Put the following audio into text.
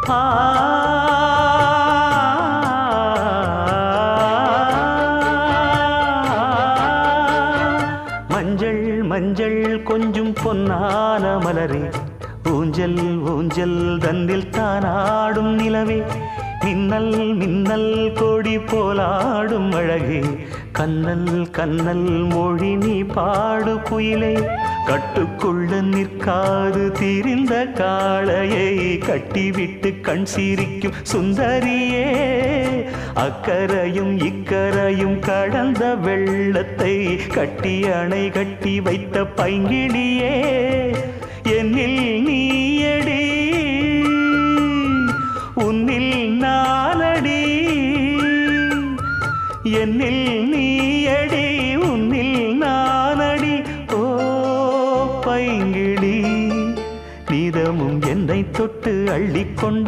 ஆ மஞ்சள் மஞ்சள் கொஞ்சம் பொன்னான மலரே, ஊஞ்சல் ஊஞ்சல் தன்னில் தானாடும் நிலவே, மின்னல் மின்னல் கொடி போலாடும் அழகே, கண்ணல் கண்ணல் மொழி நீ பாடு குயிலே, கட்டுக்குள்ள நிற்காது திரிந்த காளையை கட்டிவிட்டு கண் சிரிக்கும் சுந்தரியே, அக்கரையும் இக்கரையும் கடந்த வெள்ளத்தை கட்டி அணை கட்டி வைத்த பைங்கிளியே, என்னில் நீயடி உன்னில் நானடி, என்னில் நீயடி உன்னில் நானடி. ஓ பைங்கிளி, நீதமும் என்னை தொட்டு அள்ளிக்கொண்ட